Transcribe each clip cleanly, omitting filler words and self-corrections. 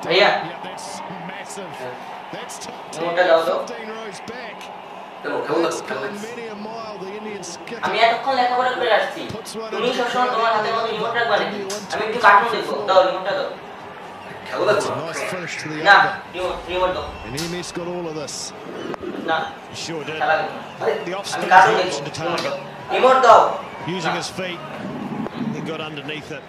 भैया মোটা দাও তো আমি এতক্ষণ লেখাপড়া করে আসছি তুমি সবসময় তোমার হাতের মধ্যে রিমোট রাখবা নাকি আমি একটু কার্টুন দেখবো দাও রিমোটটা দাও না রিমোট দাও না খেলা দেখবো আমি কার্টুন দেখবো রিমোট দাও using his feet he got underneath it.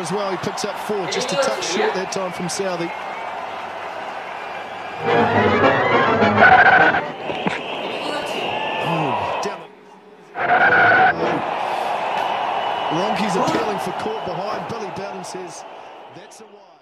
As well, he picks up 4, just a touch short that time from Southey. Ronke's appealing for caught behind. Billy Bowden says that's a wide.